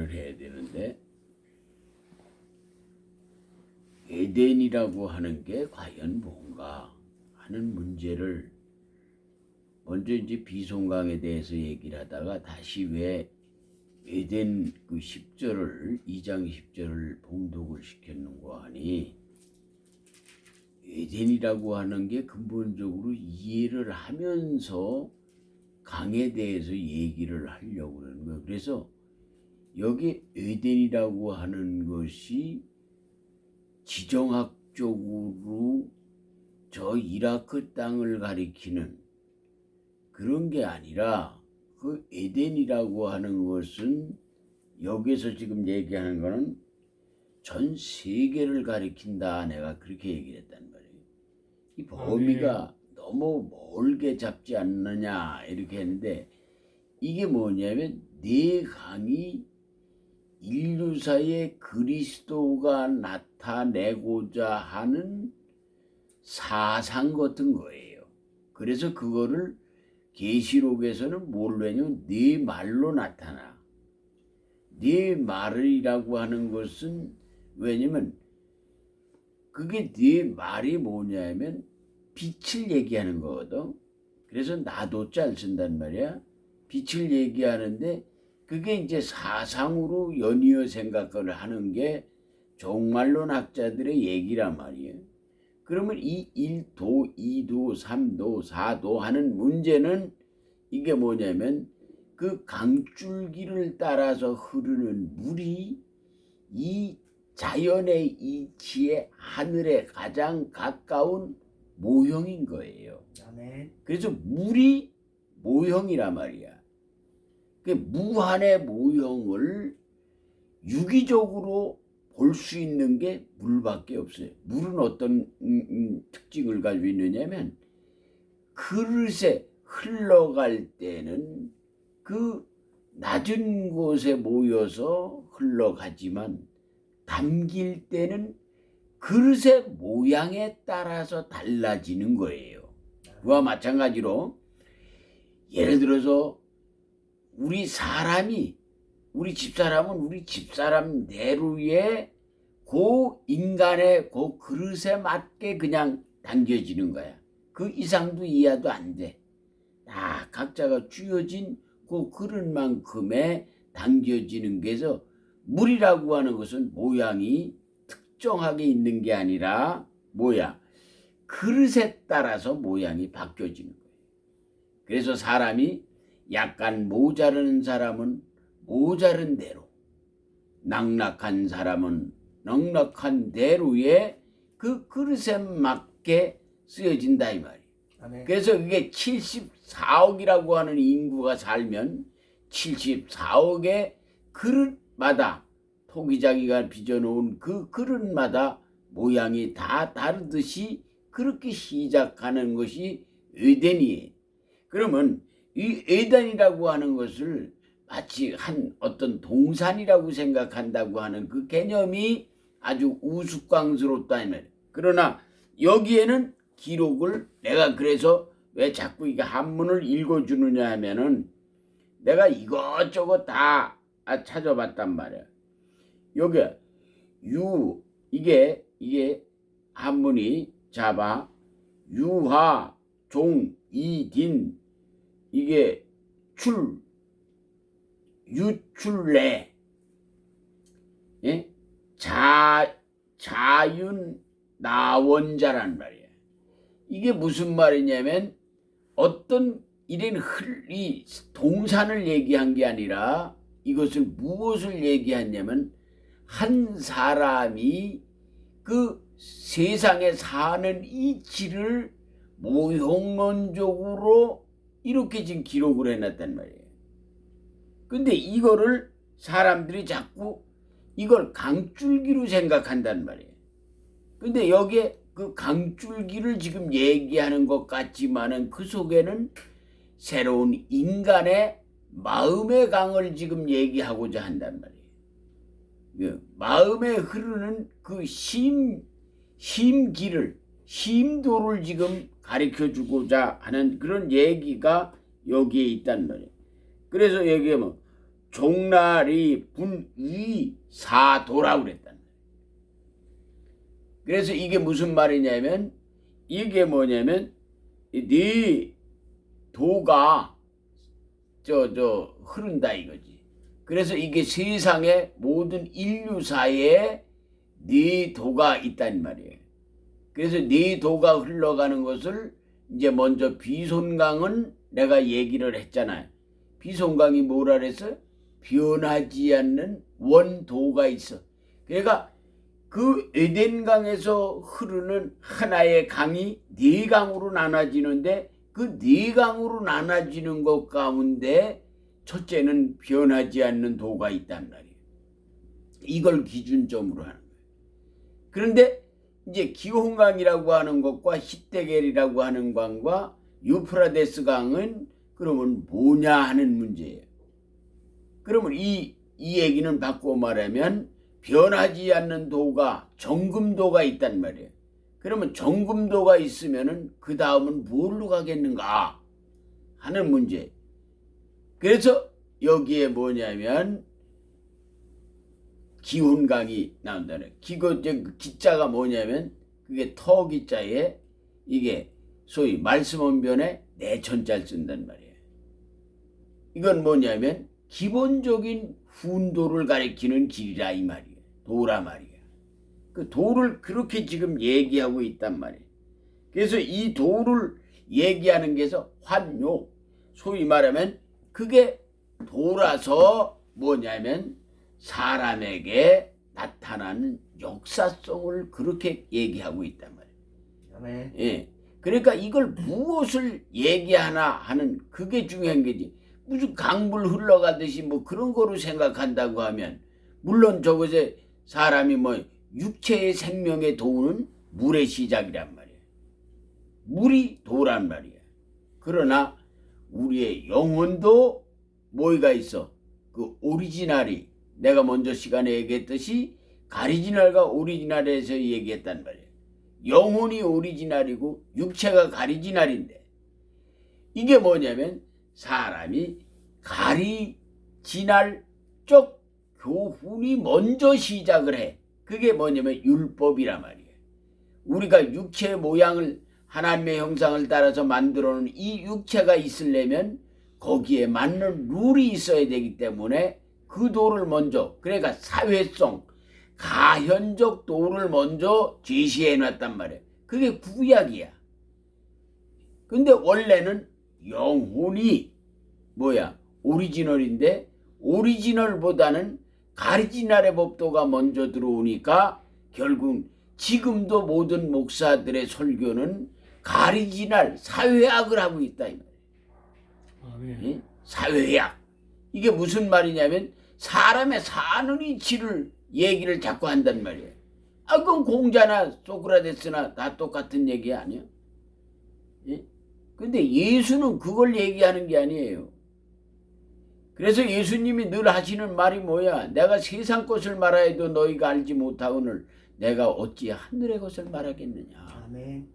말을 해야 되는데, 에덴이라고 하는 게 과연 뭔가 하는 문제를 먼저 이제 비송강에 대해서 얘기를 하다가 다시 왜 에덴 그 10절을 2장 10절을 봉독을 시켰는고 하니, 에덴이라고 하는 게 근본적으로 이해를 하면서 강에 대해서 얘기를 하려고 그러는 거예요. 그래서 여기 에덴이라고 하는 것이 지정학적으로 저 이라크 땅을 가리키는 그런 게 아니라, 그 에덴이라고 하는 것은 여기서 지금 얘기하는 거는 전 세계를 가리킨다. 내가 그렇게 얘기를 했단 말이에요. 이 범위가 너무 멀게 잡지 않느냐 이렇게 했는데, 이게 뭐냐면 네 강이 인류사에 그리스도가 나타내고자 하는 사상 같은 거예요. 그래서 그거를 계시록에서는 뭘로 했냐면 네 말로 나타나. 네 말이라고 하는 것은 왜냐면 그게 네 말이 뭐냐면 빛을 얘기하는 거거든. 그래서 나도 잘 쓴단 말이야. 빛을 얘기하는데 그게 이제 사상으로 연이어 생각을 하는 게 종말론 학자들의 얘기란 말이에요. 그러면 이 1도, 2도, 3도, 4도 하는 문제는 이게 뭐냐면 그 강줄기를 따라서 흐르는 물이 이 자연의 이치에 하늘에 가장 가까운 모형인 거예요. 그래서 물이 모형이란 말이야. 그 무한의 모형을 유기적으로 볼 수 있는 게 물밖에 없어요. 물은 어떤 특징을 가지고 있느냐면 그릇에 흘러갈 때는 그 낮은 곳에 모여서 흘러가지만 담길 때는 그릇의 모양에 따라서 달라지는 거예요. 그와 마찬가지로 예를 들어서 우리 집사람은 우리 집사람 대로의 그 인간의 그 그릇에 맞게 그냥 당겨지는 거야. 그 이상도 이하도 안 돼. 다 각자가 쥐어진 그 그릇만큼에 당겨지는 게서 물이라고 하는 것은 모양이 특정하게 있는 게 아니라 그릇에 따라서 모양이 바뀌어지는 거예요. 그래서 사람이 약간 모자르는 사람은 모자른 대로, 넉넉한 사람은 넉넉한 대로의 그 그릇에 맞게 쓰여진다 이 말이에요. 그래서 그게 74억이라고 하는 인구가 살면 74억의 그릇마다 토기자기가 빚어놓은 그 그릇마다 모양이 다 다르듯이 그렇게 시작하는 것이 에덴이에요. 그러면 이 에덴이라고 하는 것을 마치 한 어떤 동산이라고 생각한다고 하는 그 개념이 아주 우스꽝스럽다. 그러나 여기에는 기록을 내가 그래서 왜 자꾸 이게 한문을 읽어주느냐 하면은 내가 이것저것 다 찾아봤단 말이야. 여기 이게 한문이 잡아 유하 종 이딘 이게 유출래 예? 자윤 나원자란 말이야. 이게 무슨 말이냐면 어떤 이런 이 동산을 얘기한 게 아니라 이것을 무엇을 얘기하냐면 한 사람이 그 세상에 사는 이치를 모형론적으로 이렇게 지금 기록을 해놨단 말이에요. 근데 이거를 사람들이 자꾸 이걸 강줄기로 생각한단 말이에요. 근데 여기에 그 강줄기를 지금 얘기하는 것 같지만은 그 속에는 새로운 인간의 마음의 강을 지금 얘기하고자 한단 말이에요. 마음에 흐르는 그 심도를 지금 가르쳐 주고자 하는 그런 얘기가 여기에 있단 말이에요. 그래서 여기에 종날이 분의 사도라고 그랬단 말이에요. 그래서 이게 무슨 말이냐면 이게 뭐냐면 네 도가 흐른다 이거지. 그래서 이게 세상의 모든 인류사에 네 도가 있단 말이에요. 그래서 네 도가 흘러가는 것을 이제 먼저 비손강은 내가 얘기를 했잖아요. 비손강이 뭐라 그랬어요? 변하지 않는 원도가 있어. 그러니까 그 에덴강에서 흐르는 하나의 강이 네 강으로 나눠지는데 그 네 강으로 나눠지는 것 가운데 첫째는 변하지 않는 도가 있단 말이에요. 이걸 기준점으로 하는 거예요. 그런데 이제 기혼강이라고 하는 것과 히데겔이라고 하는 강과 유프라데스 강은 그러면 뭐냐 하는 문제예요. 그러면 이 얘기는 바꿔 말하면 변하지 않는 도가 정금도가 있단 말이에요. 그러면 정금도가 있으면은 그 다음은 뭘로 가겠는가 하는 문제. 그래서 여기에 뭐냐면 기혼강이 나온다는 기자가 뭐냐면 그게 터 기자에 이게 소위 말씀원변에 내천자를 쓴단 말이에요. 이건 뭐냐면 기본적인 훈도를 가리키는 길이라 이 말이에요. 도라 말이에요. 그 도를 그렇게 지금 얘기하고 있단 말이에요. 그래서 이 도를 얘기하는 게서 환요, 소위 말하면 그게 도라서 뭐냐면 사람에게 나타나는 역사성을 그렇게 얘기하고 있단 말이에요. 예. 그러니까 이걸 무엇을 얘기하나 하는 그게 중요한 거지. 무슨 강물 흘러가듯이 뭐 그런 거로 생각한다고 하면 물론 저것에 사람이 뭐 육체의 생명의 도는 물의 시작이란 말이에요. 물이 도란 말이에요. 그러나 우리의 영혼도 뭐가 있어? 그 오리지널이 내가 먼저 시간에 얘기했듯이 가리지널과 오리지널에서 얘기했단 말이에요. 영혼이 오리지널이고 육체가 가리지널인데 이게 뭐냐면 사람이 가리지날 쪽 교훈이 먼저 시작을 해. 그게 뭐냐면 율법이란 말이에요. 우리가 육체의 모양을 하나님의 형상을 따라서 만들어 놓은 이 육체가 있으려면 거기에 맞는 룰이 있어야 되기 때문에 그 도를 먼저 그러니까 사회성 가현적 도를 먼저 제시해 놨단 말이에요. 그게 구약이야. 근데 원래는 영혼이 뭐야? 오리지널인데 오리지널보다는 가리지널의 법도가 먼저 들어오니까 결국 지금도 모든 목사들의 설교는 가리지널 사회학을 하고 있다 이 말이에요. 예? 사회학. 이게 무슨 말이냐면 사람의 사는 이치를 얘기를 자꾸 한단 말이에요. 아, 그건 공자나 소크라테스나 다 똑같은 얘기 아니야? 예? 근데 예수는 그걸 얘기하는 게 아니에요. 그래서 예수님이 늘 하시는 말이 뭐야? 내가 세상 것을 말하여도 너희가 알지 못하거늘 내가 어찌 하늘의 것을 말하겠느냐. 아멘.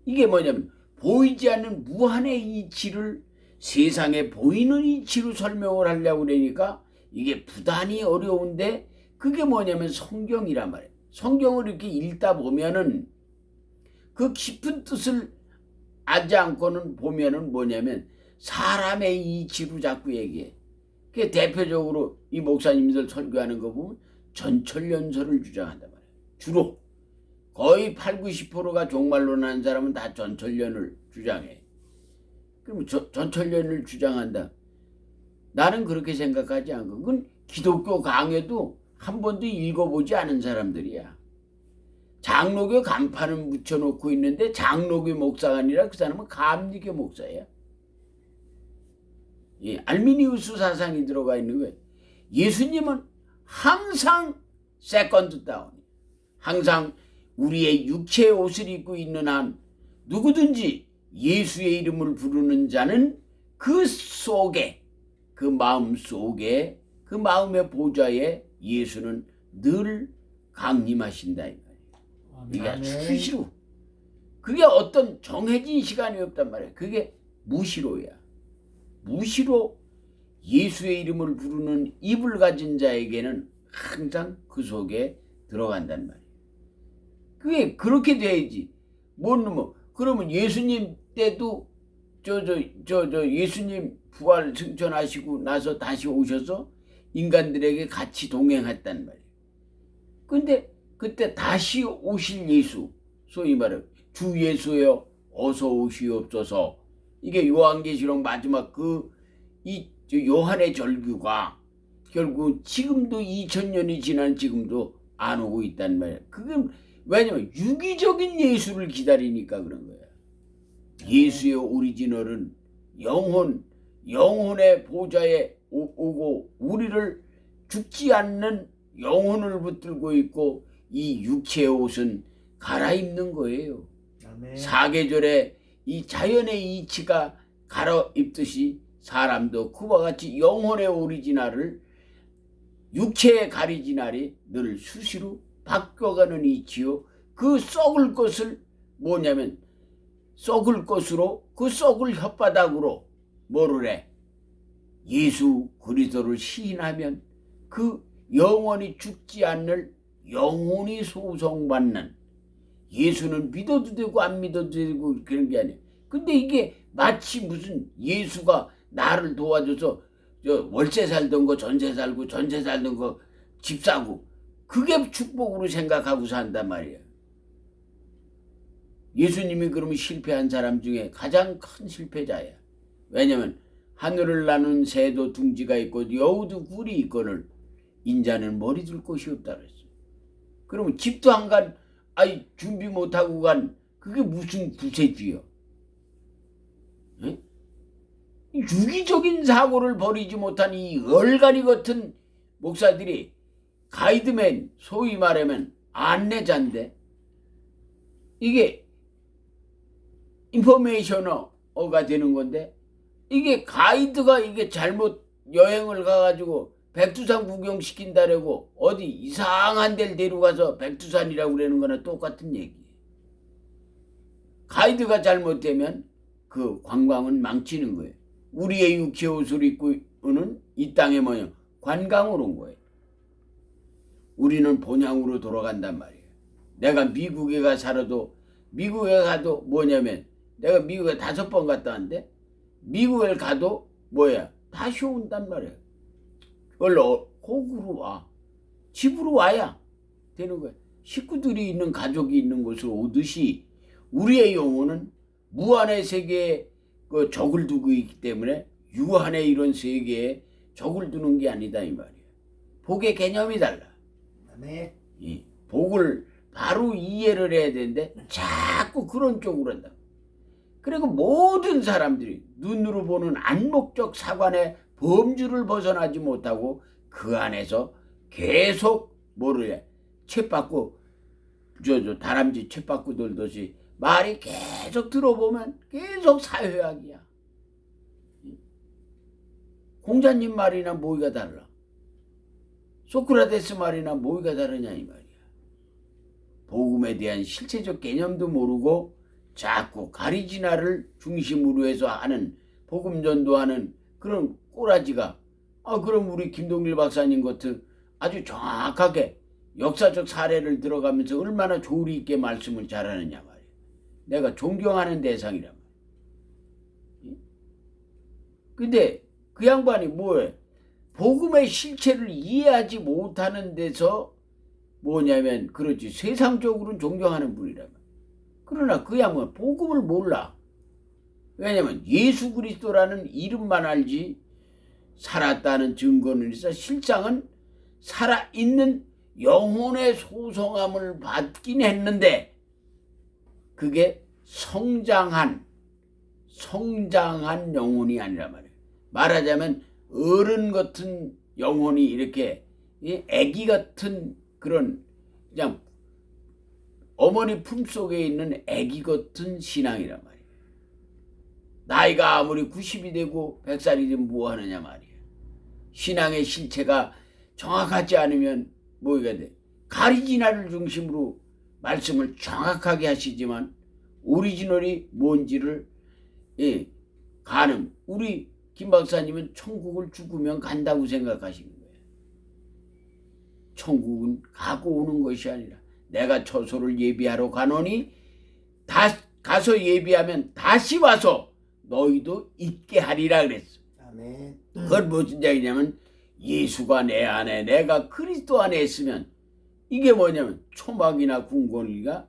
이게 뭐냐면 보이지 않는 무한의 이치를 세상에 보이는 이치로 설명을 하려고 그러니까 이게 부단히 어려운데 그게 뭐냐면 성경이란 말이에요. 성경을 이렇게 읽다 보면은 그 깊은 뜻을 알지 않고는 보면은 뭐냐면 사람의 이치로 자꾸 얘기해. 그 대표적으로 이 목사님들 설교하는 거 보면 전철연설을 주장한단 말이에요. 주로 거의 80~90%가 종말론 하는 사람은 다 전철연을 주장해. 그럼 전철연을 주장한다. 나는 그렇게 생각하지 않고 그건 기독교 강해도 한 번도 읽어보지 않은 사람들이야. 장로교 간판을 묻혀놓고 있는데 장로교 목사가 아니라 그 사람은 감리교 목사야. 예, 알미니우스 사상이 들어가 있는 거예요. 예수님은 항상 세컨드 다운, 항상 우리의 육체의 옷을 입고 있는 한 누구든지 예수의 이름을 부르는 자는 그 속에 그 마음 속에 그 마음의 보좌에 예수는 늘 강림하신다 이 말이에요. 이게 수시로. 그게 어떤 정해진 시간이 없단 말이에요. 그게 무시로야. 무시로 예수의 이름을 부르는 입을 가진 자에게는 항상 그 속에 들어간단 말이에요. 그게 그렇게 돼야지. 뭐 그러면 예수님 때도 예수님 부활 승천하시고 나서 다시 오셔서 인간들에게 같이 동행했단 말이에요. 근데 그때 다시 오실 예수, 소위 말해 주 예수여 어서 오시옵소서. 이게 요한계시록 마지막 이 요한의 절규가 결국 지금도 2000년이 지난 지금도 안 오고 있단 말이야. 그게 왜냐면 유기적인 예수를 기다리니까 그런 거야. 예수의 오리지널은 영혼의 보좌에 오고 우리를 죽지 않는 영혼을 붙들고 있고 이 육체의 옷은 갈아입는 거예요. 아멘. 사계절에 이 자연의 이치가 갈아입듯이 사람도 그와 같이 영혼의 오리지널을 육체의 가리지날이 늘 수시로 바뀌어가는 이치요. 그 썩을 것을 뭐냐면 썩을 것으로 그 썩을 혓바닥으로 뭐를 해? 예수 그리스도를 시인하면 그 영원히 죽지 않는 영혼이 소송받는 예수는 믿어도 되고 안 믿어도 되고 그런 게 아니에요. 근데 이게 마치 무슨 예수가 나를 도와줘서 월세 살던 거 전세 살고 전세 살던 거 집 사고 그게 축복으로 생각하고 산단 말이에요. 예수님이 그러면 실패한 사람 중에 가장 큰 실패자야. 왜냐면 하늘을 나눈 새도 둥지가 있고 여우도 굴이 있거늘 인자는 머리 둘 곳이 없다 그랬어. 그러면 집도 안 간 준비 못하고 간 그게 무슨 구세주요. 에? 유기적인 사고를 버리지 못한 이 얼간이 같은 목사들이 가이드맨, 소위 말하면 안내자인데 이게 인포메이셔너가 되는 건데 이게 가이드가 이게 잘못 여행을 가가지고 백두산 구경시킨다라고 어디 이상한 데를 데려가서 백두산이라고 그러는 거나 똑같은 얘기예요. 가이드가 잘못되면 그 관광은 망치는 거예요. 우리의 육체 옷을 입고 오는 이 땅에 뭐냐 관광으로 온 거예요. 우리는 본향으로 돌아간단 말이에요. 내가 미국에 가 살아도 미국에 가도 뭐냐면 내가 미국에 5번 갔다 왔는데 미국에 가도 다시 온단 말이에요. 원래 거꾸로 와. 집으로 와야 되는 거예요. 식구들이 있는 가족이 있는 곳으로 오듯이 우리의 영혼은 무한의 세계에 그 적을 두고 있기 때문에 유한의 이런 세계에 적을 두는 게 아니다 이 말이에요. 복의 개념이 달라. 네. 이 복을 바로 이해를 해야 되는데 자꾸 그런 쪽으로 한다. 그리고 모든 사람들이 눈으로 보는 안목적 사관의 범주를 벗어나지 못하고 그 안에서 계속 뭐를 해? 쳇바꾸 다람쥐 쳇바꾸 돌듯이 말이 계속 들어보면 계속 사회학이야. 공자님 말이나 뭐가 달라? 소크라테스 말이나 뭐가 다르냐 이 말이야. 복음에 대한 실체적 개념도 모르고 자꾸 가리지나를 중심으로 해서 하는 복음 전도하는 그런 꼬라지가 그럼 우리 김동길 박사님 같은 아주 정확하게 역사적 사례를 들어가면서 얼마나 조리 있게 말씀을 잘하느냐 말이야. 내가 존경하는 대상이란 말이야. 근데 그 양반이 뭐해? 복음의 실체를 이해하지 못하는 데서 뭐냐면 그렇지 세상적으로는 존경하는 분이란 말이야. 그러나 그 양반은 복음을 몰라. 왜냐면 예수 그리스도라는 이름만 알지 살았다는 증거는 있어 실상은 살아있는 영혼의 소성함을 받긴 했는데 그게 성장한 영혼이 아니란 말이에요. 말하자면 어른 같은 영혼이 이렇게 애기 같은 그런 그냥 어머니 품속에 있는 애기 같은 신앙이란 말이에요. 나이가 아무리 90이 되고 100살이 되면 뭐하느냐 말이에요. 신앙의 실체가 정확하지 않으면 뭐가 돼? 가리지나를 중심으로 말씀을 정확하게 하시지만 오리지널이 뭔지를 가늠 우리 김 박사님은 천국을 죽으면 간다고 생각하시는 거예요. 천국은 가고 오는 것이 아니라 내가 처소를 예비하러 가노니 가서 예비하면 다시 와서 너희도 있게 하리라 그랬어. 아멘. 그건 무슨 얘기냐면 예수가 내 안에 내가 그리스도 안에 있으면 이게 뭐냐면 초막이나 궁궐이가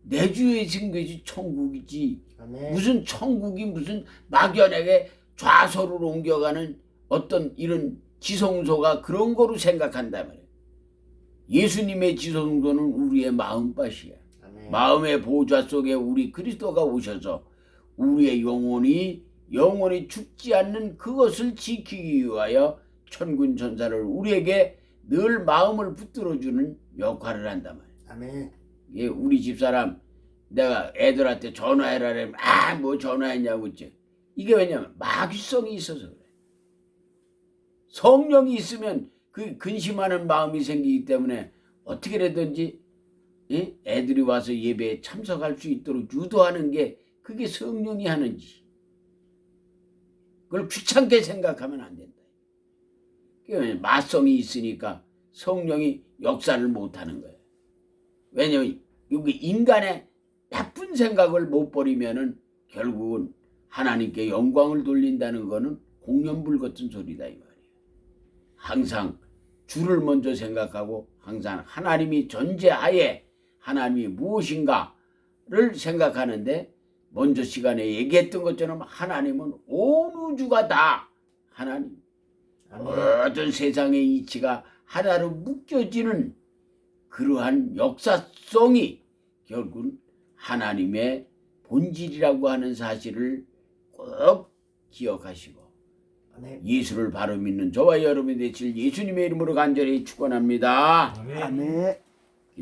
내 주에 있은 것이 천국이지. 아멘. 무슨 천국이 무슨 막연하게 좌소를 옮겨가는 어떤 이런 지성소가 그런 거로 생각한단 말이에요. 예수님의 지성소는 우리의 마음밭이야. 아멘. 마음의 보좌 속에 우리 그리스도가 오셔서 우리의 영혼이 죽지 않는 그것을 지키기 위하여 천군 천사를 우리에게 늘 마음을 붙들어주는 역할을 한단 말이에요. 아멘. 예, 우리 집사람 내가 애들한테 전화해라 그러면 뭐 전화했냐고 했지. 이게 왜냐면 마귀성이 있어서 그래. 성령이 있으면 그 근심하는 마음이 생기기 때문에 어떻게라든지 애들이 와서 예배에 참석할 수 있도록 유도하는 게 그게 성령이 하는지 그걸 귀찮게 생각하면 안 된다. 그게 마성이 있으니까 성령이 역사를 못하는 거예요. 왜냐면 여기 인간의 나쁜 생각을 못 버리면은 결국은 하나님께 영광을 돌린다는 거는 공연불 같은 소리다 이 말이에요. 항상 주를 먼저 생각하고 항상 하나님이 전제하에 하나님이 무엇인가를 생각하는데 먼저 시간에 얘기했던 것처럼 하나님은 온 우주가 다 하나님 모든 세상의 이치가 하나로 묶여지는 그러한 역사성이 결국은 하나님의 본질이라고 하는 사실을 꼭 기억하시고 아멘. 예수를 바로 믿는 저와 여러분이 되실 예수님의 이름으로 간절히 축원합니다. 아멘.